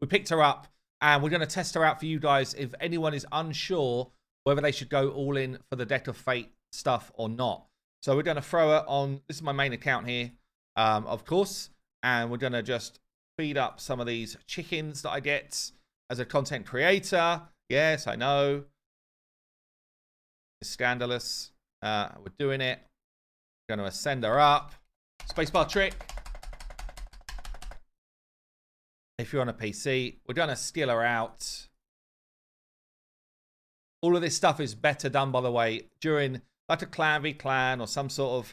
we picked her up, and we're going to test her out for you guys if anyone is unsure whether they should go all in for the Deck of Fate stuff or not. So we're going to throw her on. This is my main account here, of course, and we're going to just feed up some of these chickens that I get as a content creator. Yes, I know. It's scandalous. We're doing it. Going to ascend her up. Spacebar trick. If you're on a PC, we're going to skill her out. All of this stuff is better done, by the way, during like a clan v clan or some sort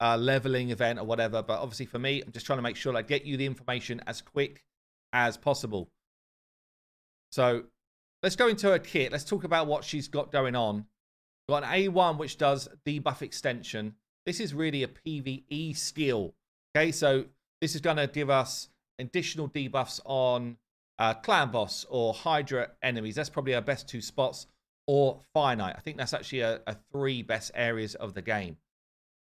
of leveling event or whatever. But obviously for me, I'm just trying to make sure I get you the information as quick as possible. So let's go into her kit. Let's talk about what she's got going on. We've got an A1, which does debuff extension. This is really a PvE skill. Okay, so this is going to give us additional debuffs on clan boss or Hydra enemies. That's probably our best two spots. Or finite. I think that's actually a 3 best areas of the game.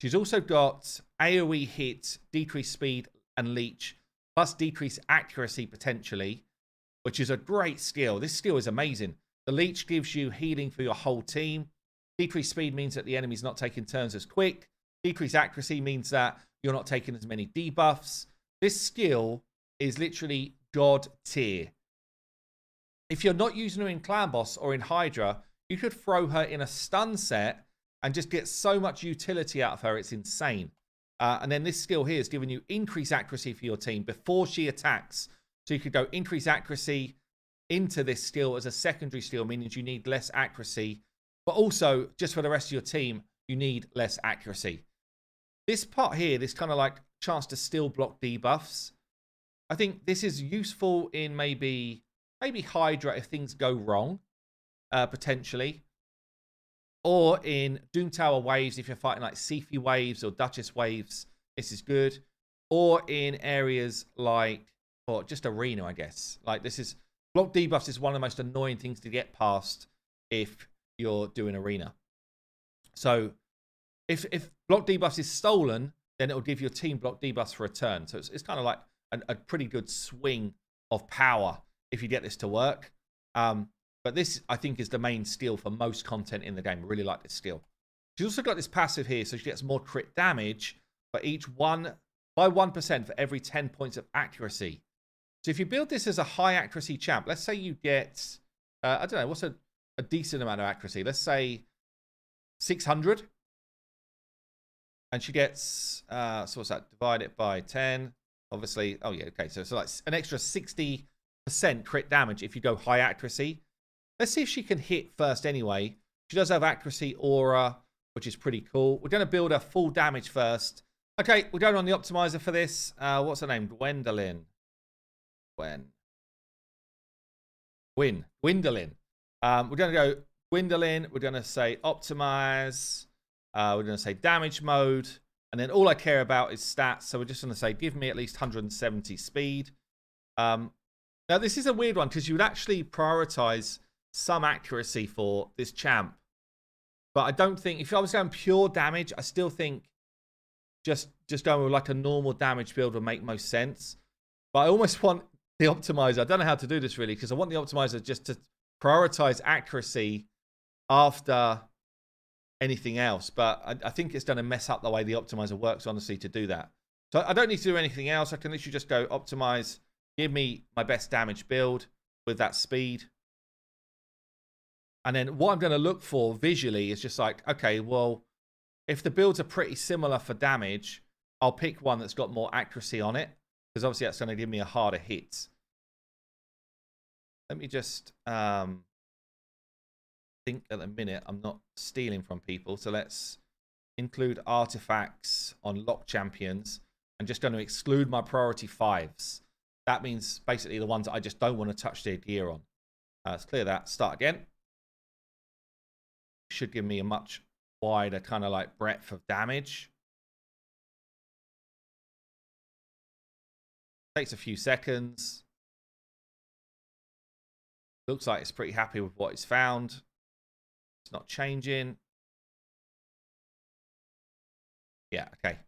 She's also got AoE hit, decreased speed and leech, plus decreased accuracy potentially, which is a great skill. This skill is amazing. The leech gives you healing for your whole team. Decreased speed means that the enemy's not taking turns as quick. Decreased accuracy means that you're not taking as many debuffs. This skill is literally god tier. If you're not using her in clan boss or in Hydra, you could throw her in a stun set and just get so much utility out of her. It's insane. And then this skill here is giving you increased accuracy for your team before she attacks. So you could go increase accuracy into this skill as a secondary skill, meaning you need less accuracy. But also, just for the rest of your team, you need less accuracy. This part here, this kind of like chance to still block debuffs. I think this is useful in maybe Hydra if things go wrong. Potentially, or in Doom Tower waves if you're fighting like Sifi waves or Duchess waves, this is good. Or in areas like, or just arena, I guess. Like this is block debuffs is one of the most annoying things to get past if you're doing arena. So if block debuffs is stolen, then it will give your team block debuffs for a turn. So it's kind of like a pretty good swing of power if you get this to work. But this, I think, is the main skill for most content in the game. I really like this skill. She's also got this passive here, so she gets more crit damage for each by 1% for every 10 points of accuracy. So if you build this as a high accuracy champ, let's say you get, I don't know, what's a decent amount of accuracy? Let's say 600. And she gets, so what's that? Divide it by 10. Obviously, oh yeah, okay. So like an extra 60% crit damage if you go high accuracy. Let's see if she can hit first anyway. She does have accuracy aura, which is pretty cool. We're going to build her full damage first. Okay, we're going on the optimizer for this. What's her name? GWYNDOLIN. GWYNDOLIN. We're going to go GWYNDOLIN. We're going to say optimize. We're going to say damage mode. And then all I care about is stats. So we're just going to say, give me at least 170 speed. Now, this is a weird one because you would actually prioritize some accuracy for this champ. But I don't think, if I was going pure damage, I still think just going with like a normal damage build would make most sense. But I almost want the optimizer. I don't know how to do this really because I want the optimizer just to prioritize accuracy after anything else. But I think it's going to mess up the way the optimizer works, honestly, to do that. So I don't need to do anything else. I can literally just go optimize, give me my best damage build with that speed. And then what I'm going to look for visually is just like, okay, well, if the builds are pretty similar for damage, I'll pick one that's got more accuracy on it. Because obviously that's going to give me a harder hit. Let me just think at the minute I'm not stealing from people. So let's include artifacts on lock champions. I'm just going to exclude my priority 5s. That means basically the ones that I just don't want to touch their gear on. Let's clear that. Start again. Should give me a much wider kind of like breadth of damage. Takes a few seconds. Looks like it's pretty happy with what it's found. It's not changing. Yeah, okay.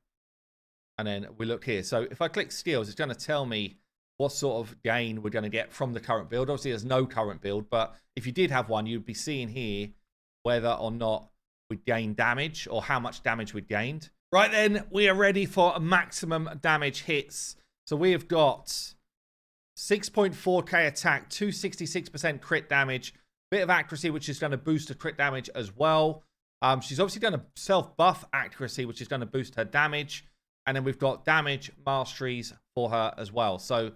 And then we look here. So if I click skills, it's going to tell me what sort of gain we're going to get from the current build. Obviously, there's no current build, but if you did have one, you'd be seeing here whether or not we gain damage or how much damage we gained. Right then, we are ready for maximum damage hits. So we have got 6.4k attack, 266% crit damage, bit of accuracy, which is going to boost the crit damage as well. She's obviously going to self-buff accuracy, which is going to boost her damage. And then we've got damage masteries for her as well. So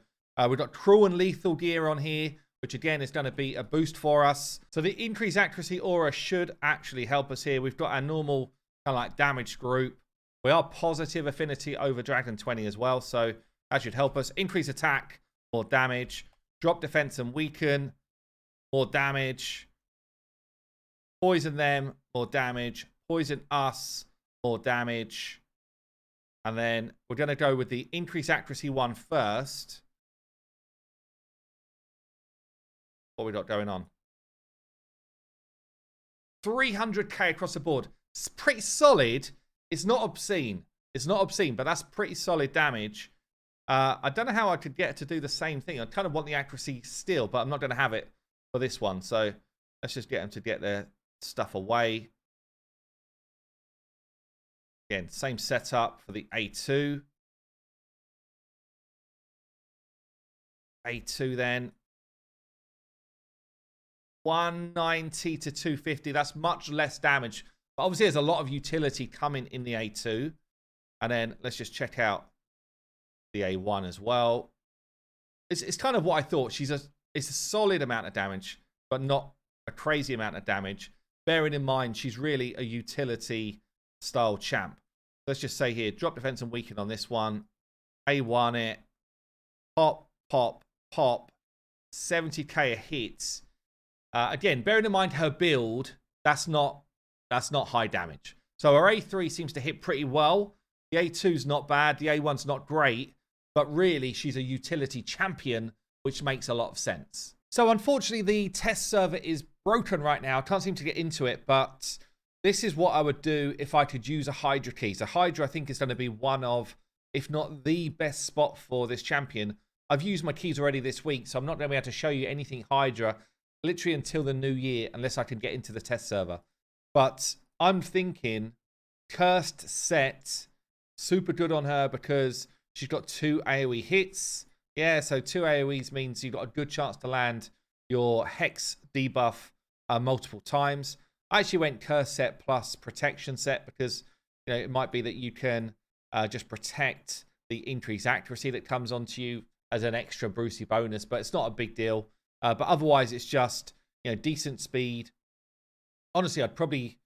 we've got cruel and lethal gear on here, which again is going to be a boost for us. So the increased accuracy aura should actually help us here. We've got our normal kind of like damage group. We are positive affinity over Dragon 20 as well. So that should help us. Increase attack, more damage. Drop defense and weaken, more damage. Poison them, more damage. Poison us, more damage. And then we're going to go with the increase accuracy one first. What we got going on? 300k across the board. It's pretty solid. It's not obscene. It's not obscene, but that's pretty solid damage. I don't know how I could get it to do the same thing. I kind of want the accuracy still, but I'm not going to have it for this one. So let's just get them to get their stuff away. Again, same setup for the A2. A2 then. 190 to 250. That's much less damage. But obviously, there's a lot of utility coming in the A2. And then let's just check out the A1 as well. It's kind of what I thought. It's a solid amount of damage, but not a crazy amount of damage. Bearing in mind, she's really a utility style champ. Let's just say here, drop defense and weaken on this one. A1 it. Pop, pop, pop. 70k a hit. Again, bearing in mind her build, that's not high damage. So her A3 seems to hit pretty well. The A2's not bad. The A1's not great. But really, she's a utility champion, which makes a lot of sense. So unfortunately, the test server is broken right now. I can't seem to get into it, but this is what I would do if I could use a Hydra key. So Hydra, I think, is going to be one of, if not the best spot for this champion. I've used my keys already this week, so I'm not going to be able to show you anything Hydra literally until the new year, unless I can get into the test server. But I'm thinking Cursed Set, super good on her because she's got 2 AoE hits. Yeah, so 2 AoEs means you've got a good chance to land your Hex debuff multiple times. I actually went Curse Set plus Protection Set because it might be that you can just protect the increased accuracy that comes onto you as an extra Brucey bonus, but it's not a big deal. But otherwise, it's just decent speed. Honestly, I'd probably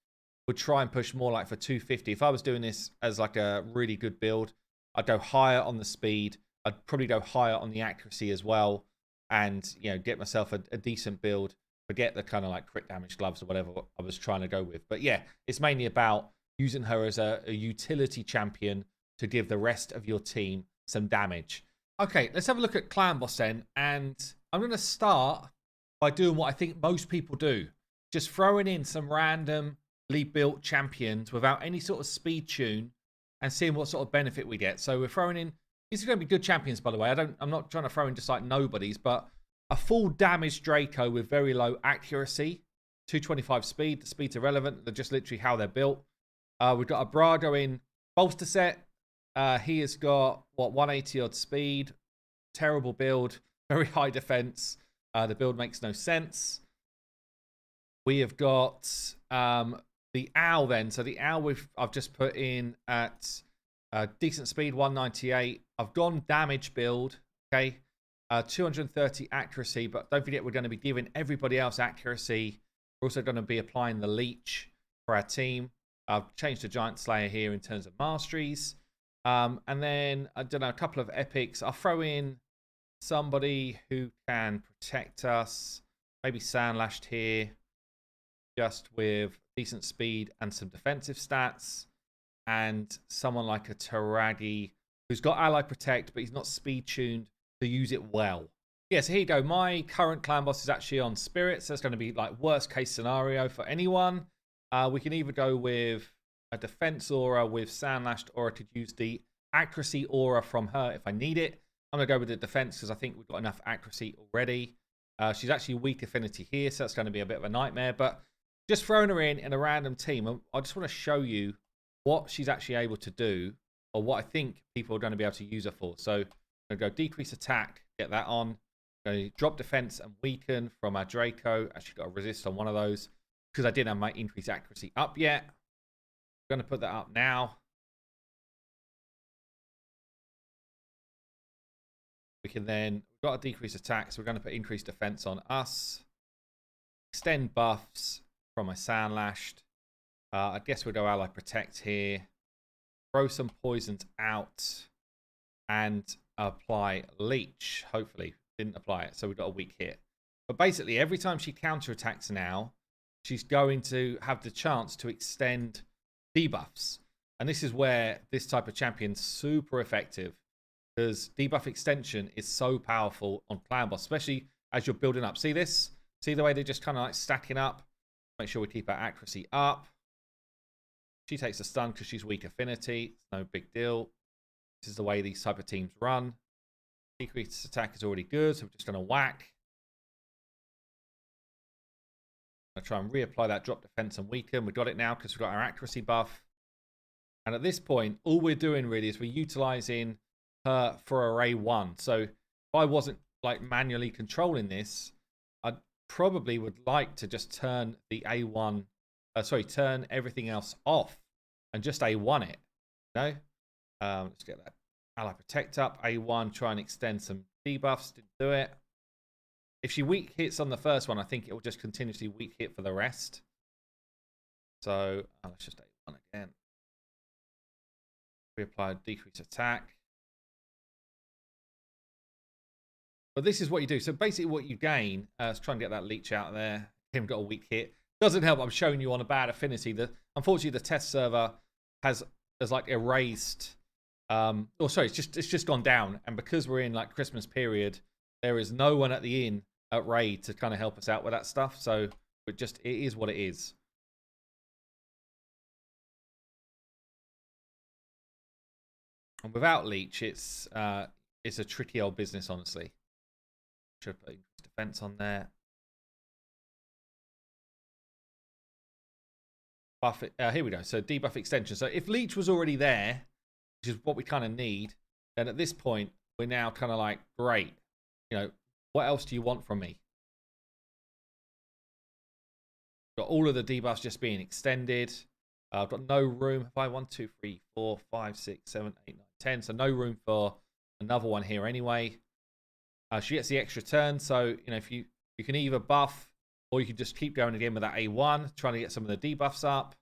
would try and push more like for 250. If I was doing this as like a really good build, I'd go higher on the speed. I'd probably go higher on the accuracy as well, and get myself a decent build. Forget the kind of like crit damage gloves or whatever I was trying to go with. But yeah, it's mainly about using her as a utility champion to give the rest of your team some damage. Okay, let's have a look at Clan Boss then. And I'm going to start by doing what I think most people do. Just throwing in some randomly built champions without any sort of speed tune and seeing what sort of benefit we get. So we're throwing in, these are going to be good champions, by the way. I'm not trying to throw in just like nobodies, but a full damage Draco with very low accuracy, 225 speed. The speed's irrelevant. They're just literally how they're built. We've got a Brago in bolster set. He has got, 180 odd speed. Terrible build. Very high defense. The build makes no sense. We have got the Owl then. So the Owl I've just put in at decent speed, 198. I've gone damage build. Okay. 230 accuracy, but don't forget we're going to be giving everybody else accuracy. We're also going to be applying the leech for our team. I've changed the Giant Slayer here in terms of masteries. And then, I don't know, a couple of epics. I'll throw in somebody who can protect us. Maybe Sandlashed here, just with decent speed and some defensive stats. And someone like a Taragi who's got ally protect, but he's not speed tuned to use it well. Yeah, so here you go. My current clan boss is actually on Spirit, so it's going to be like worst case scenario for anyone. We can either go with a defense aura with Sandlashed, or I could use the accuracy aura from her if I need it. I'm going to go with the defense because I think we've got enough accuracy already. She's actually weak affinity here, so that's going to be a bit of a nightmare. But just throwing her in a random team, I just want to show you what she's actually able to do, or what I think people are going to be able to use her for. So I'm going to go decrease attack, get that on. Going to drop defense and weaken from our Draco. Actually got a resist on one of those because I didn't have my increased accuracy up yet. I'm going to put that up now. We can then, we've got a decreased attack, so we're going to put increased defense on us. Extend buffs from my Sandlashed. I guess we'll go Ally Protect here. Throw some poisons out. And apply Leech, hopefully. Didn't apply it, so we've got a weak hit. But basically, every time she counterattacks now, she's going to have the chance to extend debuffs. And this is where this type of champion's super effective, because debuff extension is so powerful on clan boss, especially as you're building up. See this? See the way they're just kind of like stacking up? Make sure we keep our accuracy up. She takes a stun because she's weak affinity. It's no big deal. This is the way these type of teams run. Decreased attack is already good, so we're just going to whack. I'm going to try and reapply that drop defense and weaken. We've got it now because we've got our accuracy buff. And at this point, all we're doing really is we're utilizing her for array 1. So if I wasn't like manually controlling this, I probably would like to just turn the A1, turn everything else off and just A1 it. No? Let's get that Ally Protect up. A1, try and extend some debuffs. Didn't do it. If she weak hits on the first one, I think it will just continuously weak hit for the rest. So let's just A1 again. Reapply decrease attack. But this is what you do. So basically what you gain, let's try and get that leech out there. Him got a weak hit. Doesn't help. I'm showing you on a bad affinity. Unfortunately, the test server has like erased. It's just gone down. And because we're in like Christmas period, there is no one at the inn at raid to kind of help us out with that stuff. So it is what it is. And without leech, it's a tricky old business, honestly. Should put defense on there. Buff it. Here we go. So debuff extension. So if leech was already there, which is what we kind of need, then at this point we're now kind of like, great. You know, what else do you want from me? Got all of the debuffs just being extended. I've got no room. If I 1, 2, 3, 4, 5, 6, 7, 8, 9, 10. So no room for another one here anyway. She gets the extra turn. So, you know, if you can either buff or you can just keep going again with that A1, trying to get some of the debuffs up.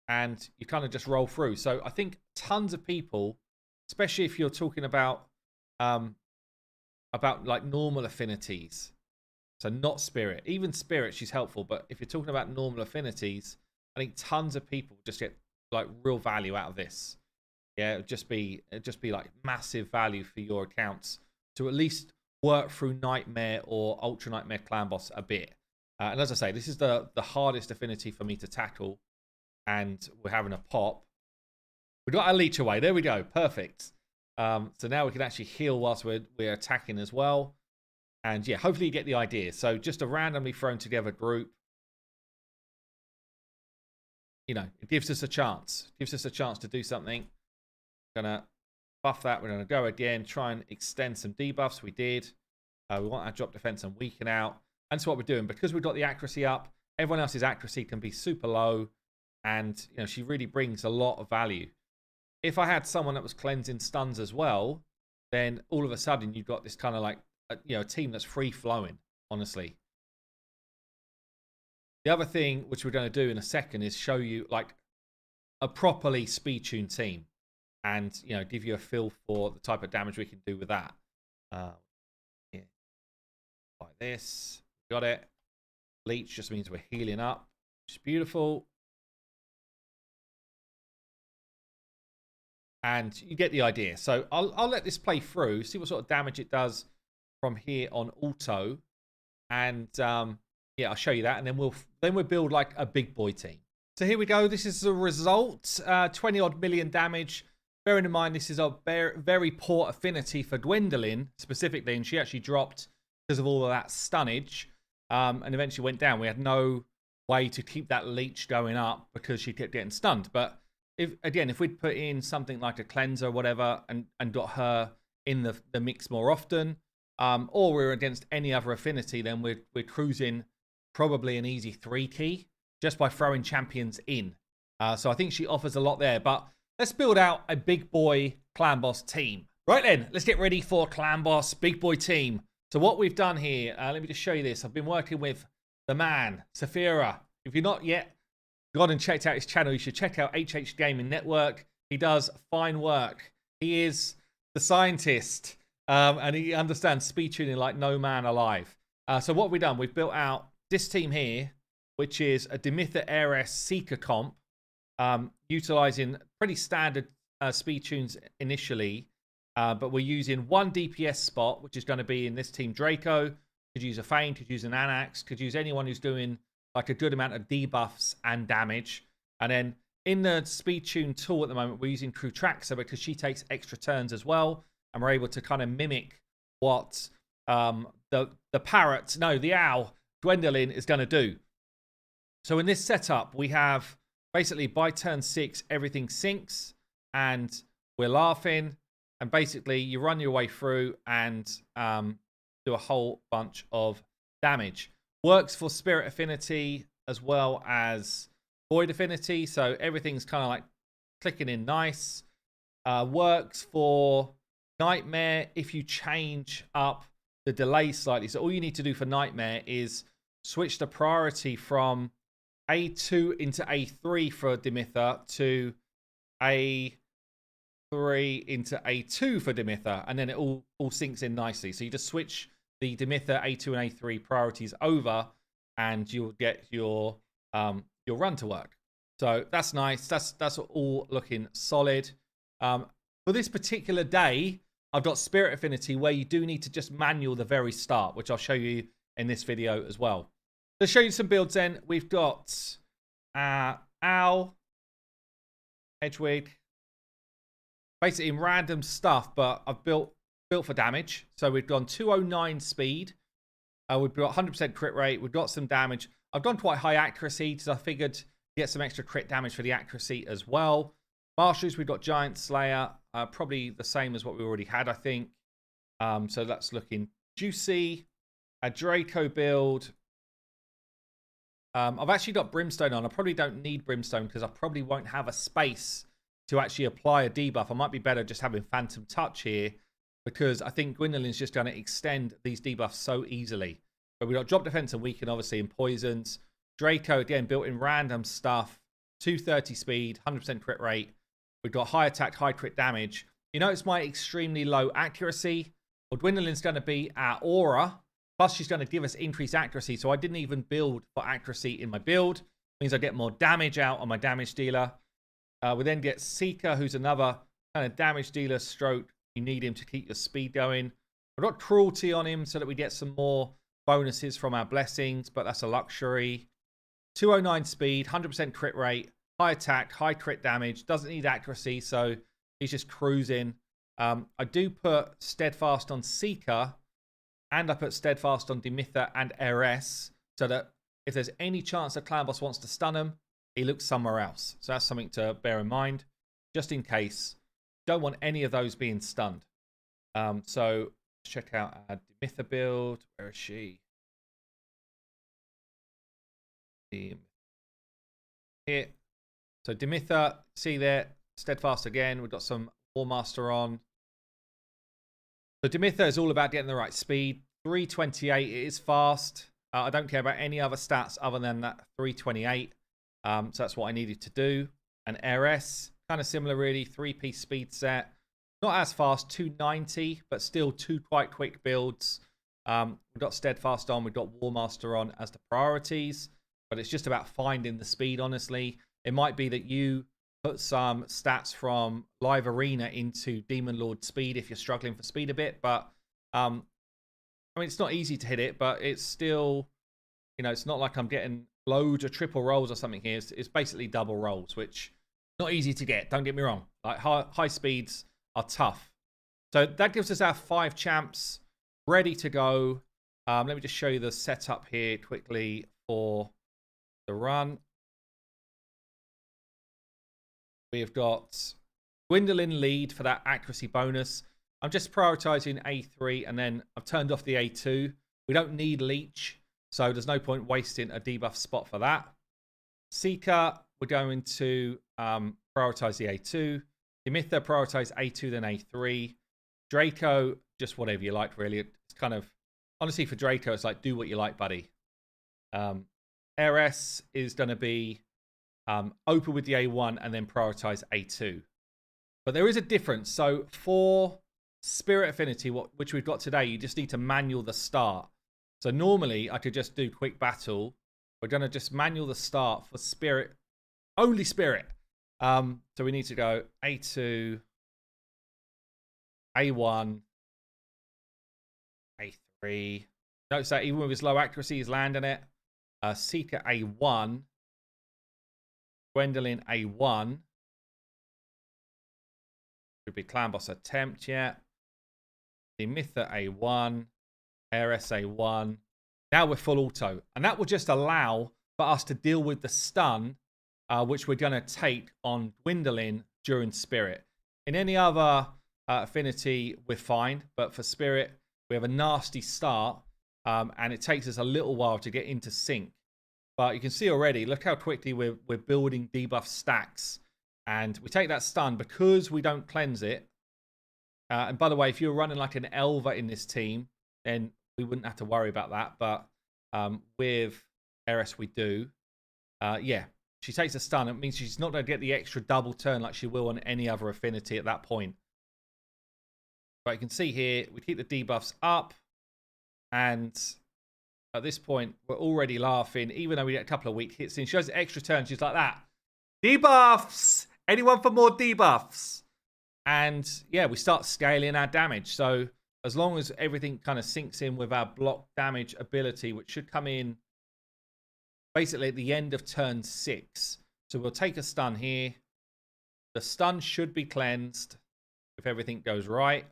And you kind of just roll through. So I think tons of people, especially if you're talking about like normal affinities. So not spirit. Even spirit, she's helpful. But if you're talking about normal affinities, I think tons of people just get like real value out of this. Yeah, it'd just be like massive value for your accounts to at least work through Nightmare or Ultra Nightmare Clan Boss a bit. And as I say, this is the hardest affinity for me to tackle. And we're having a pop. We got our leech away. There we go. Perfect. So now we can actually heal whilst we're attacking as well. And yeah, hopefully you get the idea. So just a randomly thrown together group. You know, it gives us a chance. It gives us a chance to do something. Gonna buff that. We're gonna go again. Try and extend some debuffs. We did. We want our drop defense and weaken out. And that's what we're doing. Because we've got the accuracy up, everyone else's accuracy can be super low. And, you know, she really brings a lot of value. If I had someone that was cleansing stuns as well, then all of a sudden you've got this kind of like, a team that's free-flowing, honestly. The other thing, which we're going to do in a second, is show you, like, a properly speed-tuned team. And, you know, give you a feel for the type of damage we can do with that. Yeah. Like this. Got it. Leech just means we're healing up, which is beautiful. And you get the idea. So I'll let this play through, see what sort of damage it does from here on auto. And yeah, I'll show you that. And then we'll build like a big boy team. So here we go. This is the result. 20 odd million damage. bearing in mind this is a very poor affinity for Gwendolyn specifically, and she actually dropped because of all of that stunnage, and eventually went down. We had no way to keep that leech going up because she kept getting stunned. But if we'd put in something like a cleanser or whatever and got her in the mix more often, or we're against any other affinity, then we're cruising probably an easy 3 key just by throwing champions in. So I think she offers a lot there. But let's build out a big boy clan boss team. Right then, let's get ready for clan boss big boy team. So what we've done here, let me just show you this. I've been working with the man, Saphira. If you're not yet gone and checked out his channel, you should check out HH Gaming Network. He does fine work. He is the scientist, and he understands speed tuning like no man alive. So what we've done, we've built out this team here, which is a Demitha Heiress Seeker comp, utilizing pretty standard speed tunes initially, but we're using one DPS spot, which is going to be in this team Draco. Could use a Feint, could use an Anax, could use anyone who's doing like a good amount of debuffs and damage. And then in the speed tune tool at the moment, we're using Krutraxa because she takes extra turns as well, and we're able to kind of mimic what the owl Gwendolyn is going to do. So in this setup, we have basically by turn 6, everything sinks and we're laughing. And basically you run your way through and do a whole bunch of damage. Works for Spirit Affinity as well as Void Affinity. So everything's kind of like clicking in nice. Works for Nightmare if you change up the delay slightly. So all you need to do for Nightmare is switch the priority from A2 into A3 for Demitha to A3 into A2 for Demitha, and then it all syncs in nicely. So you just switch the Demitha A2 and A3 priorities over, and you'll get your run to work. So that's nice. That's all looking solid. For this particular day, I've got Spirit Affinity where you do need to just manual the very start, which I'll show you in this video as well. To show you some builds then, we've got Owl, Hedwig, basically in random stuff, but I've built for damage. So we've gone 209 speed. We've got 100% crit rate. We've got some damage. I've gone quite high accuracy because I figured get some extra crit damage for the accuracy as well. Marshals, we've got Giant Slayer, probably the same as what we already had, I think. So that's looking juicy. A Draco build. I've actually got Brimstone on. I probably don't need Brimstone because I probably won't have a space to actually apply a debuff. I might be better just having Phantom Touch here because I think Gwendolyn's just going to extend these debuffs so easily. But we've got Drop Defense and Weaken, obviously, in Poisons. Draco, again, built in random stuff. 230 speed, 100% crit rate. We've got high attack, high crit damage. You notice my extremely low accuracy. Well, Gwendolyn's going to be our Aura. Plus, she's going to give us increased accuracy. So I didn't even build for accuracy in my build. Means I get more damage out on my damage dealer. We then get Seeker, who's another kind of damage dealer stroke. You need him to keep your speed going. We've got Cruelty on him so that we get some more bonuses from our blessings, but that's a luxury. 209 speed, 100% crit rate, high attack, high crit damage. Doesn't need accuracy, so he's just cruising. I do put Steadfast on Seeker, and I put Steadfast on Demitha and Heiress, so that if there's any chance that Clan Boss wants to stun him, he looks somewhere else. So that's something to bear in mind, just in case. Don't want any of those being stunned. So let's check out our Demitha build. Where is she? Here. So Demitha, see there, Steadfast again. We've got some War Master on. So Demitha is all about getting the right speed. 328, it is fast. I don't care about any other stats other than that 328. So that's what I needed to do. And Heiress, kind of similar really, 3-piece speed set. Not as fast, 290, but still two quite quick builds. We've got Steadfast on, we've got War Master on as the priorities. But it's just about finding the speed, honestly. It might be that you put some stats from Live Arena into Demon Lord speed if you're struggling for speed a bit. But, I mean, it's not easy to hit it, but it's still, you know, it's not like I'm getting loads of triple rolls or something here. It's basically double rolls, which Not easy to get, don't get me wrong. Like high speeds are tough. So that gives us our 5 champs ready to go. Let me just show you the setup here quickly for the run. We've got GWYNDOLIN lead for that accuracy bonus. I'm just prioritizing A3 and then I've turned off the A2. We don't need leech, so there's no point wasting a debuff spot for that. Seeker, we're going to prioritize the A2. Dimitha, prioritize A2 then A3. Draco, just whatever you like, really. It's kind of, honestly, for Draco, it's like, do what you like, buddy. RS is going to be open with the A1 and then prioritize A2. But there is a difference. So for Spirit Affinity, which we've got today, you just need to manual the start. So normally I could just do quick battle. We're going to just manual the start for Spirit, only Spirit. So we need to go A2, A1, A3. Notice that even with his low accuracy, he's landing it. Seeker A1. GWYNDOLIN A1. Should be Clan Boss attempt, yeah. Dimitha A1. RS A1. Now we're full auto. And that will just allow for us to deal with the stun, which we're going to take on GWYNDOLIN during Spirit. In any other affinity, we're fine. But for Spirit, we have a nasty start. And it takes us a little while to get into sync. But you can see already, look how quickly we're building debuff stacks. And we take that stun because we don't cleanse it. And by the way, if you're running like an Elva in this team, then we wouldn't have to worry about that. But with RS, we do. Yeah, she takes a stun. It means she's not going to get the extra double turn like she will on any other affinity at that point. But you can see here, we keep the debuffs up. And at this point, we're already laughing, even though we get a couple of weak hits in. She has extra turns. She's like that. Debuffs! Anyone for more debuffs? And yeah, we start scaling our damage. So as long as everything kind of sinks in with our block damage ability, which should come in basically at the end of turn 6. So we'll take a stun here. The stun should be cleansed if everything goes right.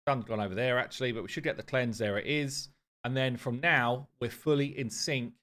Stun's gone over there, actually, but we should get the cleanse. There it is. And then from now, we're fully in sync.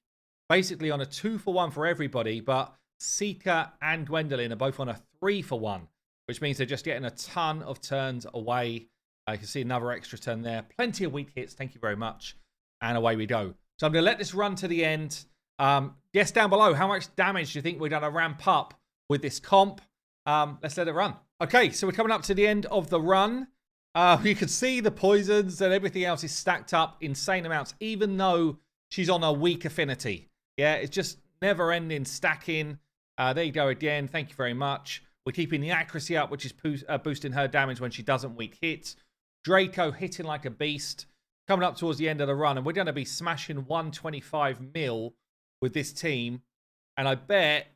Basically on a 2-for-1 for everybody, but Seeker and GWYNDOLIN are both on a 3-for-1, which means they're just getting a ton of turns away. You can see another extra turn there. Plenty of weak hits. Thank you very much. And away we go. So I'm going to let this run to the end. Guess down below, how much damage do you think we're going to ramp up with this comp? Let's let it run. Okay, so we're coming up to the end of the run. You can see the poisons and everything else is stacked up insane amounts, even though she's on a weak affinity. Yeah, it's just never-ending stacking. There you go again. Thank you very much. We're keeping the accuracy up, which is boosting her damage when she doesn't weak hit. Draco hitting like a beast. Coming up towards the end of the run, and we're going to be smashing 125 mil with this team. And I bet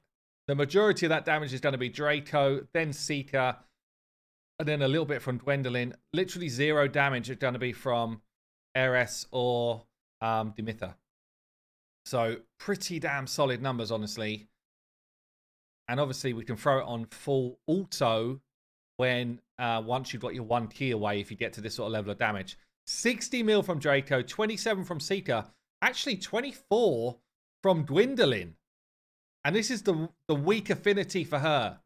the majority of that damage is going to be Draco, then Seeker, and then a little bit from GWYNDOLIN. Literally 0 damage is going to be from RS or Dimitha. So pretty damn solid numbers, honestly. And obviously we can throw it on full auto when once you've got your 1 key away if you get to this sort of level of damage. 60 mil from Draco, 27 from Seeker, actually 24 from GWYNDOLIN. And this is the weak affinity for her.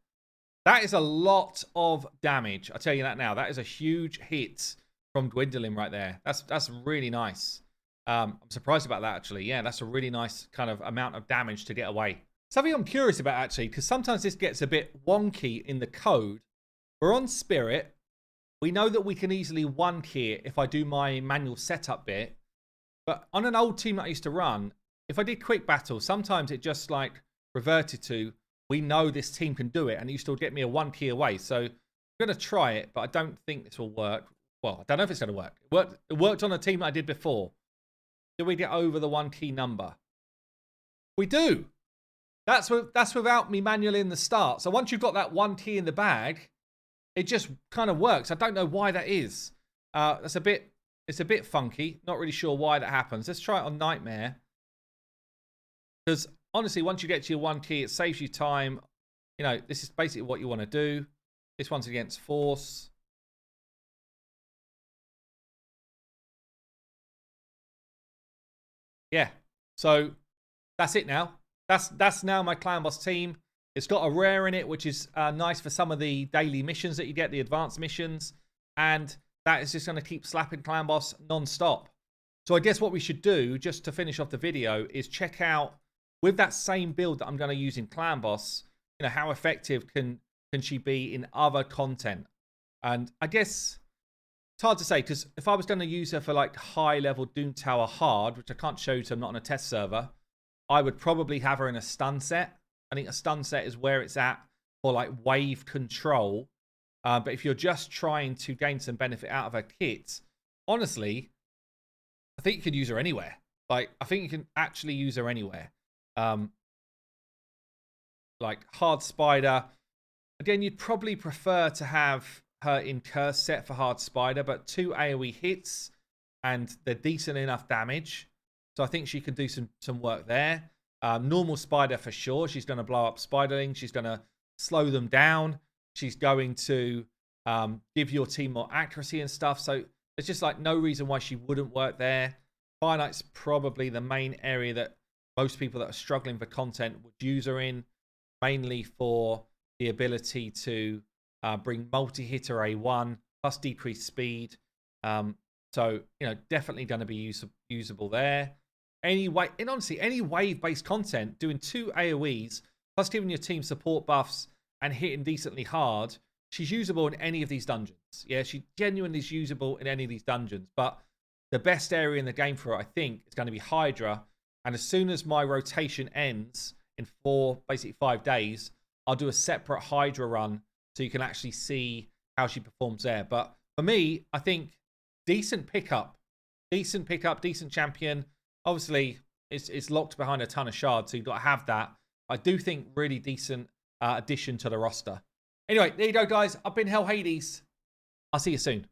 That is a lot of damage. I'll tell you that now. That is a huge hit from GWYNDOLIN right there. That's really nice. I'm surprised about that, actually. Yeah, that's a really nice kind of amount of damage to get away. Something I'm curious about, actually, because sometimes this gets a bit wonky in the code. We're on Spirit. We know that we can easily 1-key it if I do my manual setup bit. But on an old team that I used to run, if I did quick battle, sometimes it just like reverted to, we know this team can do it, and it used to get me a 1-key away. So I'm going to try it, but I don't think this will work. Well, I don't know if it's going to work. It worked on a team that I did before. Did we get over the 1-key number? We do. That's without me manually in the start. So once you've got that 1-key in the bag, it just kind of works. I don't know why that is. It's a bit funky. Not really sure why that happens. Let's try it on Nightmare. Because honestly, once you get to your 1 key, it saves you time. You know, this is basically what you want to do. This one's against force. Yeah, so that's it now. That's now my clan boss team. It's got a rare in it, which is nice for some of the daily missions that you get, the advanced missions. And that is just going to keep slapping clan boss non-stop. So I guess what we should do, just to finish off the video, is check out, with that same build that I'm going to use in clan boss, you know, how effective can she be in other content. And I guess it's hard to say, because if I was going to use her for like high level Doom Tower hard, which I can't show you, so I'm not on a test server, I would probably have her in a stun set. I think a stun set is where it's at for like wave control. But if you're just trying to gain some benefit out of her kit, honestly, I think you could use her anywhere. Like, I think you can actually use her anywhere. Like hard spider. Again, you'd probably prefer to have her in curse set for hard spider, but 2 AoE hits and they're decent enough damage. So I think she can do some work there. Normal spider for sure. She's going to blow up spiderlings. She's going to slow them down. She's going to give your team more accuracy and stuff. So there's just like no reason why she wouldn't work there. Finite's probably the main area that most people that are struggling for content would use her in, mainly for the ability to bring multi-hitter A1 plus decreased speed. So, you know, definitely going to be usable there. Anyway, and honestly, any wave-based content, doing 2 AoEs, plus giving your team support buffs and hitting decently hard, she's usable in any of these dungeons. Yeah, she genuinely is usable in any of these dungeons. But the best area in the game for her, I think, is going to be Hydra. And as soon as my rotation ends in basically 5 days, I'll do a separate Hydra run so you can actually see how she performs there. But for me, I think decent pickup, decent champion. Obviously, it's locked behind a ton of shards, so you've got to have that. I do think really decent addition to the roster. Anyway, there you go, guys. I've been Hell Hades. I'll see you soon.